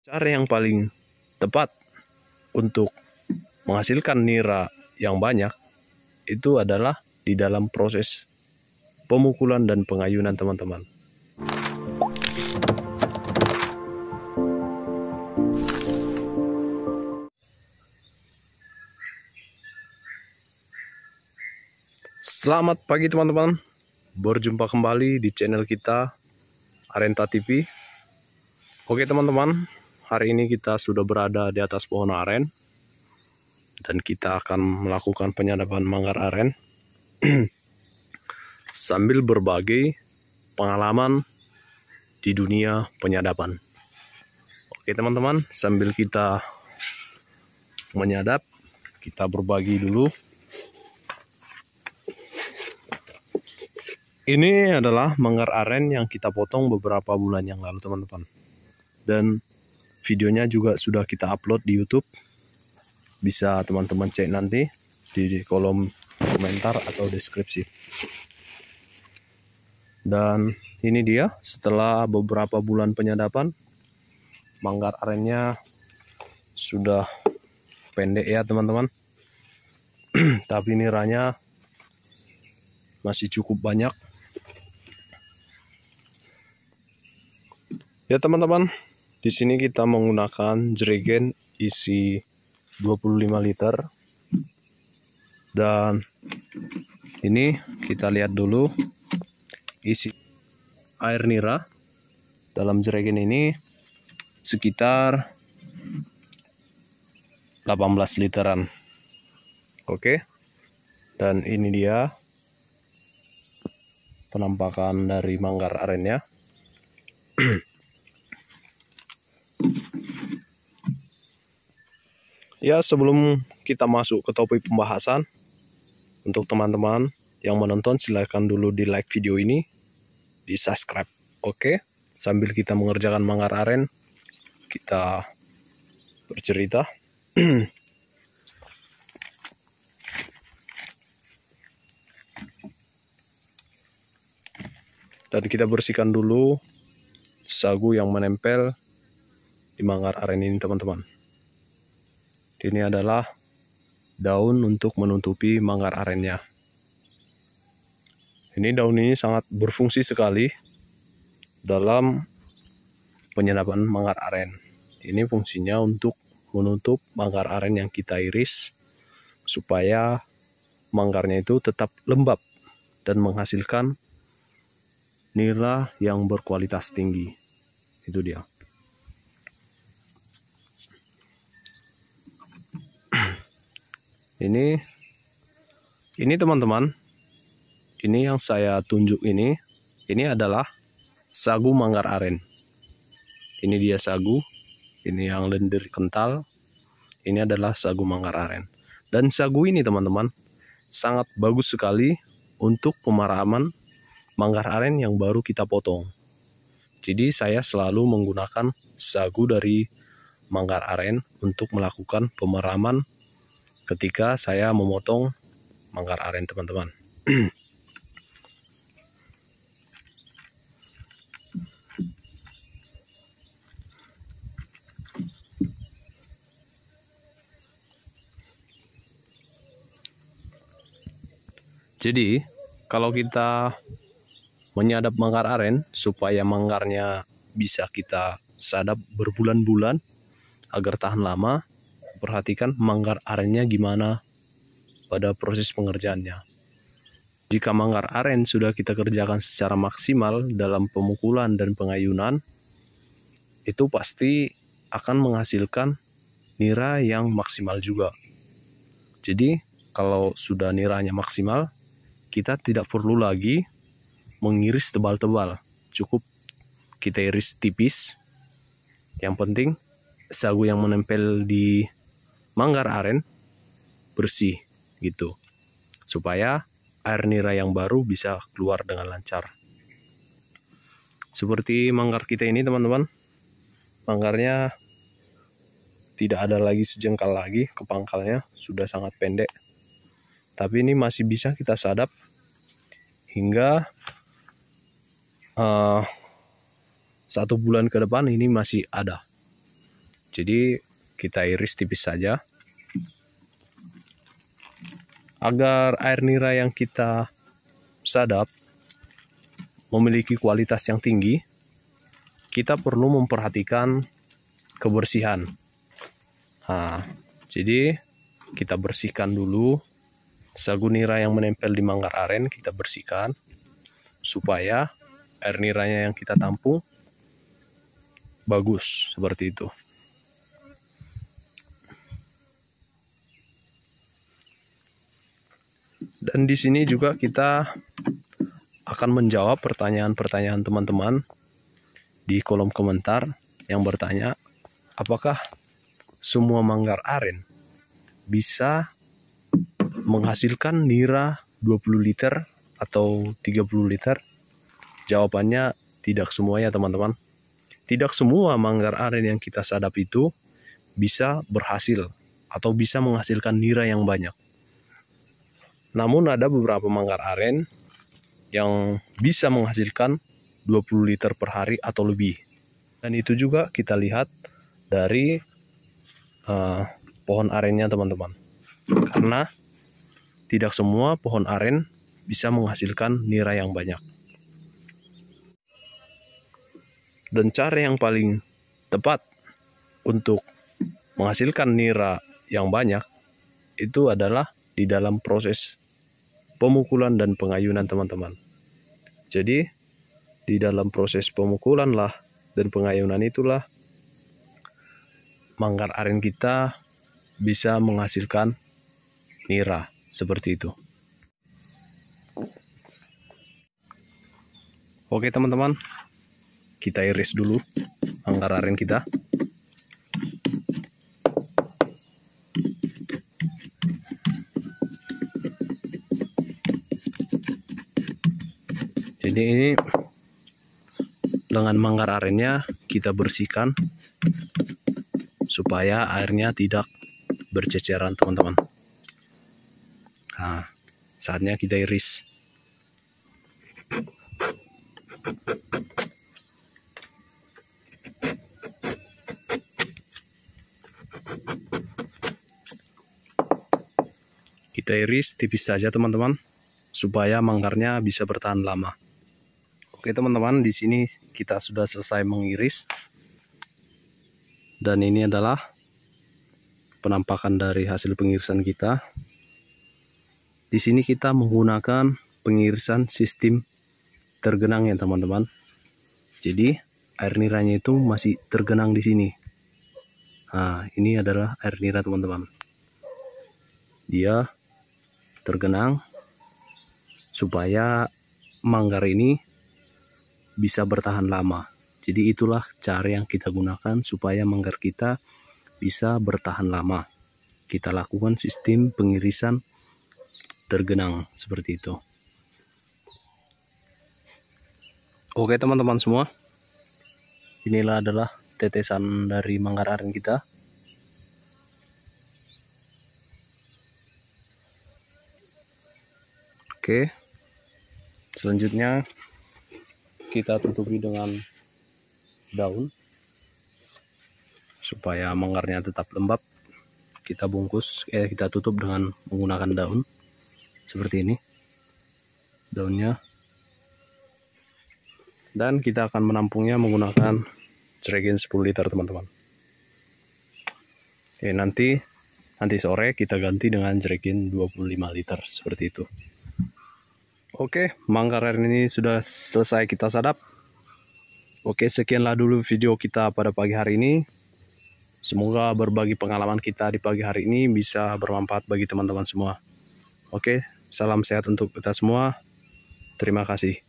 Cara yang paling tepat untuk menghasilkan nira yang banyak itu adalah di dalam proses pemukulan dan pengayunan, teman-teman. Selamat pagi, teman-teman. Berjumpa kembali di channel kita Arenta TV. Oke, teman-teman, hari ini kita sudah berada di atas pohon aren dan kita akan melakukan penyadapan manggar aren sambil berbagi pengalaman di dunia penyadapan. Oke, teman-teman, sambil kita menyadap, kita berbagi dulu. Ini adalah manggar aren yang kita potong beberapa bulan yang lalu, teman-teman. Dan videonya juga sudah kita upload di YouTube. Bisa teman-teman cek nanti di kolom komentar atau deskripsi. Dan ini dia setelah beberapa bulan penyadapan, manggar arennya sudah pendek ya, teman-teman. Tapi niranya masih cukup banyak. Ya, teman-teman, di sini kita menggunakan jerigen isi 25 liter. Dan ini kita lihat dulu isi air nira dalam jerigen ini sekitar 18 literan. Oke. Dan ini dia penampakan dari manggar arennya. Ya, sebelum kita masuk ke topik pembahasan, untuk teman-teman yang menonton silahkan dulu di like video ini, di subscribe. Oke, sambil kita mengerjakan manggar aren, kita bercerita. Dan kita bersihkan dulu sagu yang menempel di manggar aren ini, teman-teman. Ini adalah daun untuk menutupi manggar arennya. Ini daun ini sangat berfungsi sekali dalam penyadapan manggar aren. Ini fungsinya untuk menutup manggar aren yang kita iris supaya manggarnya itu tetap lembab dan menghasilkan nira yang berkualitas tinggi. Itu dia. Ini teman-teman, ini yang saya tunjuk ini adalah sagu manggar aren. Ini dia sagu, ini yang lendir kental, ini adalah sagu manggar aren. Dan sagu ini, teman-teman, sangat bagus sekali untuk pemaraman manggar aren yang baru kita potong. Jadi saya selalu menggunakan sagu dari manggar aren untuk melakukan pemaraman ketika saya memotong manggar aren, teman-teman. Jadi, kalau kita menyadap manggar aren supaya manggarnya bisa kita sadap berbulan-bulan agar tahan lama, perhatikan manggar arennya gimana pada proses pengerjaannya. Jika manggar aren sudah kita kerjakan secara maksimal dalam pemukulan dan pengayunan, itu pasti akan menghasilkan nira yang maksimal juga. Jadi kalau sudah niranya maksimal, kita tidak perlu lagi mengiris tebal-tebal. Cukup kita iris tipis. Yang penting sagu yang menempel di manggar aren bersih gitu, supaya air nira yang baru bisa keluar dengan lancar. Seperti manggar kita ini, teman-teman, manggarnya tidak ada lagi sejengkal lagi ke pangkalnya, sudah sangat pendek, tapi ini masih bisa kita sadap hingga 1 bulan ke depan. Ini masih ada Jadi kita iris tipis saja. Agar air nira yang kita sadap memiliki kualitas yang tinggi, kita perlu memperhatikan kebersihan. Nah, jadi kita bersihkan dulu sagu nira yang menempel di manggar aren, kita bersihkan supaya air niranya yang kita tampung bagus seperti itu. Dan di sini juga kita akan menjawab pertanyaan-pertanyaan teman-teman di kolom komentar yang bertanya, apakah semua manggar aren bisa menghasilkan nira 20 liter atau 30 liter? Jawabannya tidak semuanya, teman-teman. Tidak semua manggar aren yang kita sadap itu bisa berhasil atau bisa menghasilkan nira yang banyak. Namun ada beberapa manggar aren yang bisa menghasilkan 20 liter per hari atau lebih. Dan itu juga kita lihat dari pohon arennya, teman-teman. Karena tidak semua pohon aren bisa menghasilkan nira yang banyak. Dan cara yang paling tepat untuk menghasilkan nira yang banyak itu adalah di dalam proses pemukulan dan pengayunan, teman-teman. Jadi di dalam proses pemukulan lah dan pengayunan itulah manggar aren kita bisa menghasilkan nira seperti itu. Oke, teman-teman, kita iris dulu manggar aren kita. Jadi ini lengan manggar arennya kita bersihkan supaya airnya tidak berceceran, teman-teman. Nah, saatnya kita iris. Kita iris tipis saja, teman-teman, supaya manggarnya bisa bertahan lama. Oke, teman-teman, di sini kita sudah selesai mengiris. Dan ini adalah penampakan dari hasil pengirisan kita. Di sini kita menggunakan pengirisan sistem tergenang ya, teman-teman. Jadi air niranya itu masih tergenang di sini. Nah, ini adalah air nira, teman-teman. Dia tergenang supaya manggar ini bisa bertahan lama. Jadi itulah cara yang kita gunakan supaya manggar kita bisa bertahan lama. Kita lakukan sistem pengirisan tergenang seperti itu. Oke, teman-teman semua, inilah adalah tetesan dari manggar aren kita. Oke, selanjutnya kita tutupi dengan daun supaya manggarnya tetap lembab. Kita bungkus, kita tutup dengan menggunakan daun seperti ini, daunnya. Dan kita akan menampungnya menggunakan jerigen 10 liter, teman-teman. Oke, nanti sore kita ganti dengan jerigen 25 liter seperti itu. Oke, manggar aren ini sudah selesai kita sadap. Oke, sekianlah dulu video kita pada pagi hari ini. Semoga berbagi pengalaman kita di pagi hari ini bisa bermanfaat bagi teman-teman semua. Oke, salam sehat untuk kita semua. Terima kasih.